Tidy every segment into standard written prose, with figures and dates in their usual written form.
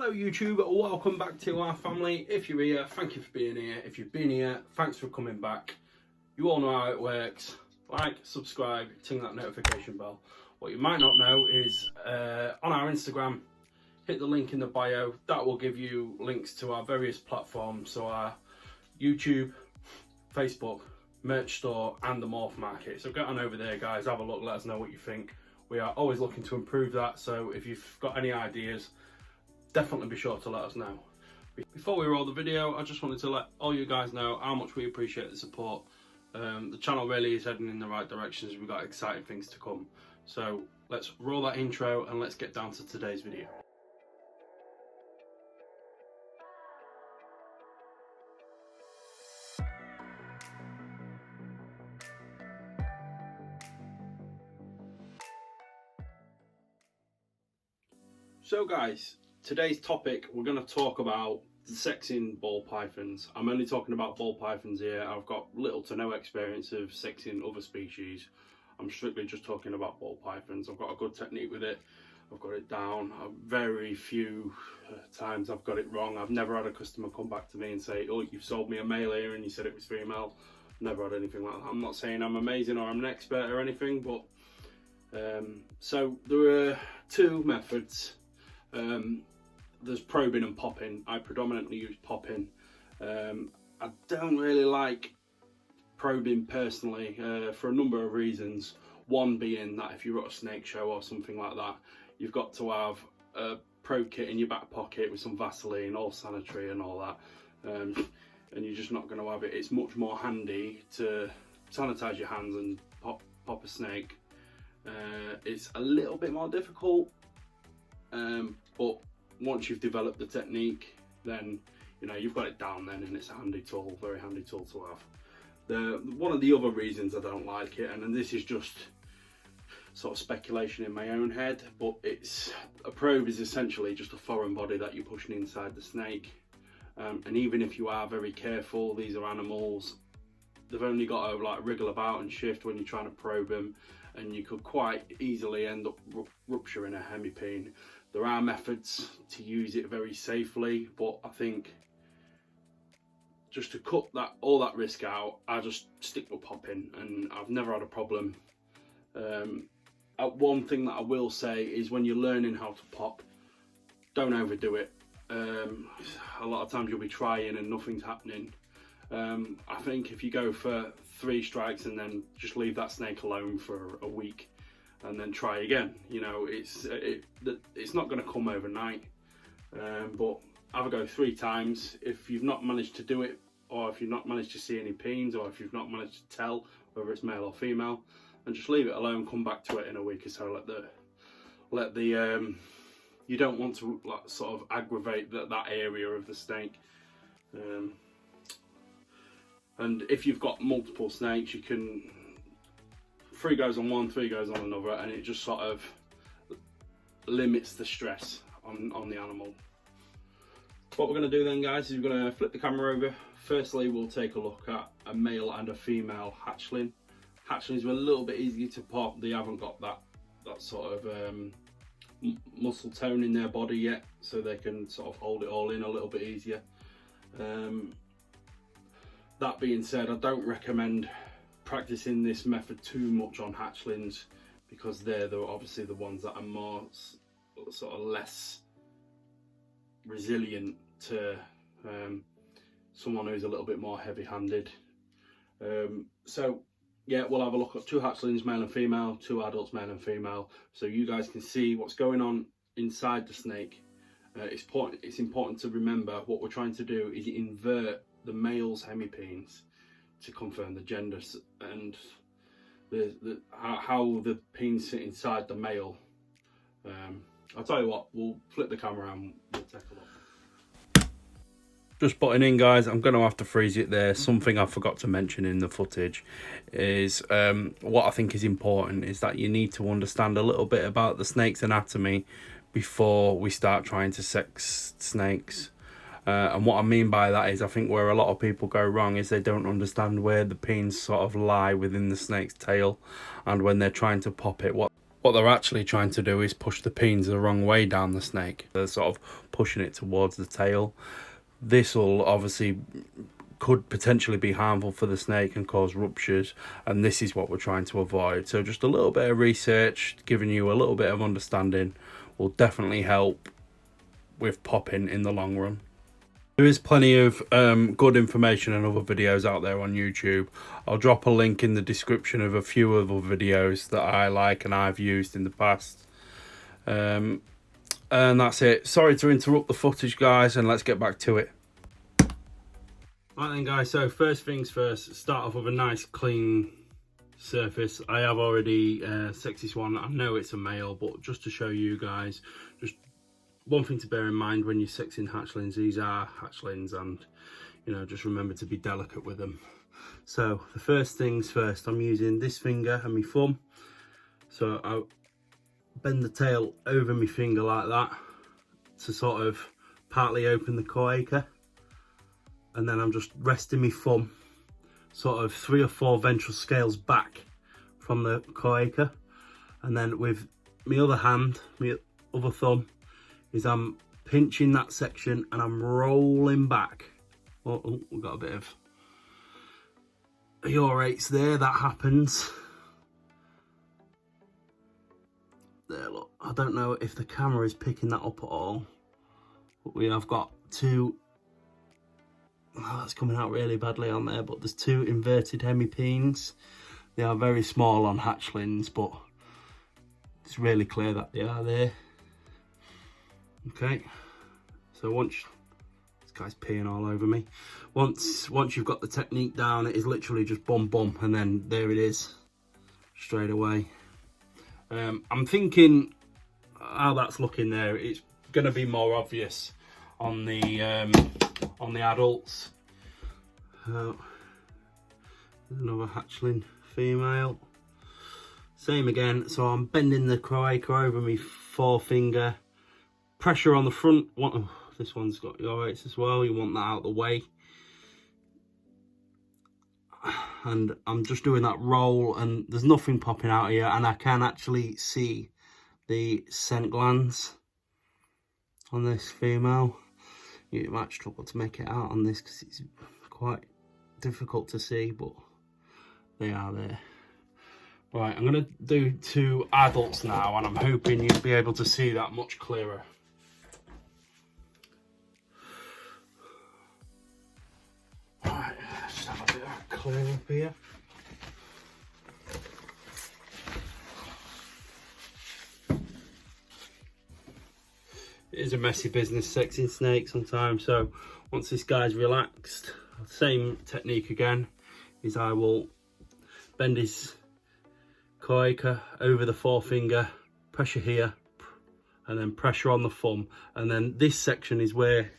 Hello YouTube, welcome back to our family. If you're here, thank you for being here. If you've been here, thanks for coming back. You all know how it works. Like, subscribe, ting that notification bell. What you might not know is on our Instagram, hit the link in the bio. That will give you links to our various platforms. So our YouTube, Facebook, merch store and the Morph Market. So get on over there guys, have a look, let us know what you think. We are always looking to improve that. So if you've got any ideas, definitely be sure to let us know. Before we roll the video, I just wanted to let all you guys know how much we appreciate the support. The channel really is heading in the right directions. We've got exciting things to come. So let's roll that intro and let's get down to today's video. So guys, today's topic, we're going to talk about sexing ball pythons. I'm only talking about ball pythons here. I've got little to no experience of sexing other species. I'm strictly just talking about ball pythons. I've got a good technique with it. I've got it down. Very few times I've got it wrong. I've never had a customer come back to me and say, oh, you've sold me a male here and you said it was female. Never had anything like that. I'm not saying I'm amazing or I'm an expert or anything, but so there are two methods. There's probing and popping. I predominantly use popping. I don't really like probing personally for a number of reasons. One being that if you're at a snake show or something like that, you've got to have a probe kit in your back pocket with some Vaseline, all sanitary and all that, and you're just not going to have it. It's much more handy to sanitize your hands and pop a snake. It's a little bit more difficult, but once you've developed the technique, then you know you've got it down then, and it's a handy tool, very handy tool to have. One of the other reasons I don't like it, and this is just sort of speculation in my own head, but a probe is essentially just a foreign body that you're pushing inside the snake, and even if you are very careful, these are animals, they've only got to like wriggle about and shift when you're trying to probe them, and you could quite easily end up rupturing a hemipene. There are methods to use it very safely, but I think just to cut all that risk out, I just stick with popping, and I've never had a problem. One thing that I will say is when you're learning how to pop, don't overdo it. A lot of times you'll be trying and nothing's happening. I think if you go for 3 strikes and then just leave that snake alone for a week and then try again, you know, it's not going to come overnight, but have a go 3 times. If you've not managed to do it, or if you've not managed to see any peens, or if you've not managed to tell whether it's male or female, and just leave it alone, come back to it in a week or so. Let the you don't want to like sort of aggravate that area of the snake. And if you've got multiple snakes, you can 3 goes on one, 3 goes on another, and it just sort of limits the stress on the animal. What we're going to do then guys is we're going to flip the camera over. Firstly, we'll take a look at a male and a female hatchling. Hatchlings are a little bit easier to pop. They haven't got that sort of muscle tone in their body yet, so they can sort of hold it all in a little bit easier. That being said, I don't recommend practicing this method too much on hatchlings, because they're obviously the ones that are more sort of less resilient to someone who's a little bit more heavy-handed. So yeah, we'll have a look at 2 hatchlings, male and female, 2 adults, male and female, so you guys can see what's going on inside the snake. It's important to remember what we're trying to do is invert the male's hemipenes to confirm the gender and how the penes sit inside the male. I'll tell you what, we'll flip the camera and we'll take a look. Just butting in guys, I'm going to have to freeze it there. Something I forgot to mention in the footage is what I think is important is that you need to understand a little bit about the snake's anatomy before we start trying to sex snakes. And what I mean by that is I think where a lot of people go wrong is they don't understand where the penes sort of lie within the snake's tail, and when they're trying to pop it, what they're actually trying to do is push the peens the wrong way down the snake. They're sort of pushing it towards the tail. This will obviously could potentially be harmful for the snake and cause ruptures, and this is what we're trying to avoid. So just a little bit of research, giving you a little bit of understanding, will definitely help with popping in the long run. There is plenty of good information and other videos out there on YouTube. I'll drop a link in the description of a few other videos that I like and I've used in the past. And that's it. Sorry to interrupt the footage, guys, and let's get back to it. Right then, guys, so first things first, start off with a nice clean surface. I have already sexed this one. I know it's a male, but just to show you guys, just one thing to bear in mind when you're sexing hatchlings, these are hatchlings, and you know, just remember to be delicate with them. So the first things first, I'm using this finger and my thumb. So I bend the tail over my finger like that to sort of partly open the cloaca. And then I'm just resting my thumb sort of 3 or 4 ventral scales back from the cloaca, and then with my other hand, my other thumb, is I'm pinching that section and I'm rolling back. Oh, we've got a bit of urates there, that happens. There, look, I don't know if the camera is picking that up at all, but we have got 2. Oh, that's coming out really badly on there, but there's 2 inverted hemipenes. They are very small on hatchlings, but it's really clear that they are there. Okay, so once, this guy's peeing all over me. Once you've got the technique down, it is literally just bum, and then there it is, straight away. I'm thinking how that's looking there, it's going to be more obvious on the adults. Another hatchling female. Same again, so I'm bending the cloaca over my forefinger. Pressure on the front. Oh, this one's got urates as well, you want that out of the way. And I'm just doing that roll, and there's nothing popping out here, and I can actually see the scent glands on this female. You might struggle to make it out on this because it's quite difficult to see, but they are there. Right, I'm going to do 2 adults now, and I'm hoping you'll be able to see that much clearer. Right, just have a bit of clear up here. It is a messy business sexing snakes sometimes, so once this guy's relaxed, same technique again, is I will bend his cloaca over the forefinger, pressure here, and then pressure on the thumb, and then this section is where,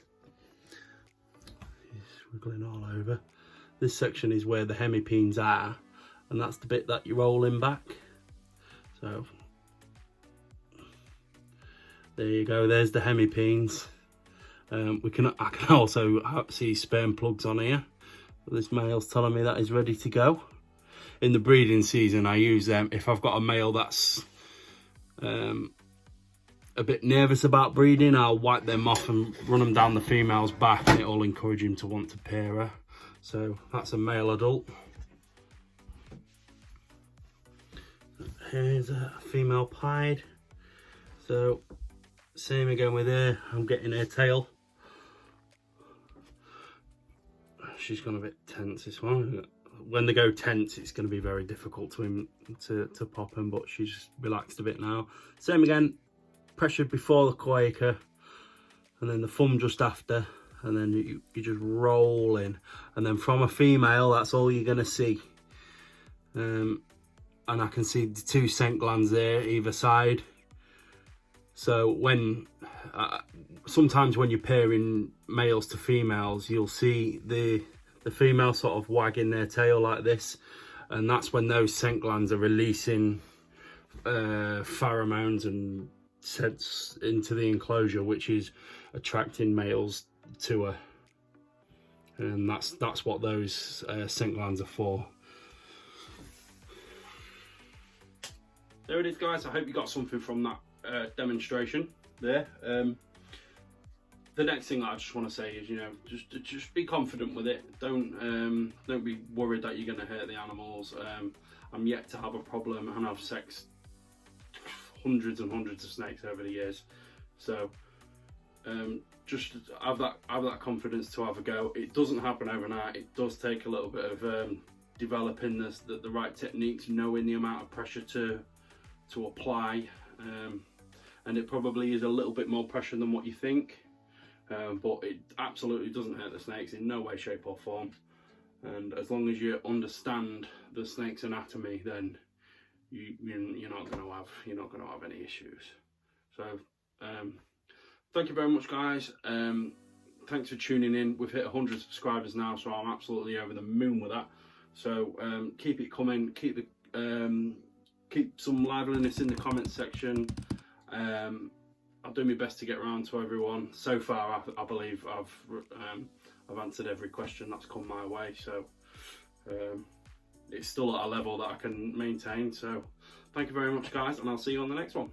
he's wiggling all over, this section is where the hemipenes are, and that's the bit that you're rolling back. So there you go, there's the hemipenes. I can also see sperm plugs on here. This male's telling me that is ready to go. In the breeding season, I use them. If I've got a male that's a bit nervous about breeding, I'll wipe them off and run them down the female's back, and it'll encourage him to want to pair her. So that's a male adult. Here's a female pied. So same again with her, I'm getting her tail. She's gone a bit tense, this one. When they go tense, it's going to be very difficult to pop them, but she's relaxed a bit now. Same again, pressured before the cloaca, and then the thumb just after, and then you just roll in. And then from a female, that's all you're going to see. And I can see the 2 scent glands there either side. So when sometimes when you're pairing males to females, you'll see the female sort of wagging their tail like this, and that's when those scent glands are releasing pheromones and scents into the enclosure, which is attracting males to her, and that's what those scent glands are for. there it is, guys. I hope you got something from that demonstration there. The next thing that I just want to say is, you know, just be confident with it. Don't be worried that you're going to hurt the animals. I'm yet to have a problem, and I've sexed hundreds and hundreds of snakes over the years. So just have that confidence to have a go. It doesn't happen overnight. It does take a little bit of developing the right techniques, knowing the amount of pressure to apply, and it probably is a little bit more pressure than what you think. But it absolutely doesn't hurt the snakes in no way, shape or form. And as long as you understand the snake's anatomy, then you're not going to have any issues. So thank you very much, guys. Thanks for tuning in. We've hit 100 subscribers now, so I'm absolutely over the moon with that. So keep it coming. Keep some liveliness in the comments section. I'll do my best to get around to everyone. So far, I believe I've answered every question that's come my way. So it's still at a level that I can maintain. So thank you very much, guys, and I'll see you on the next one.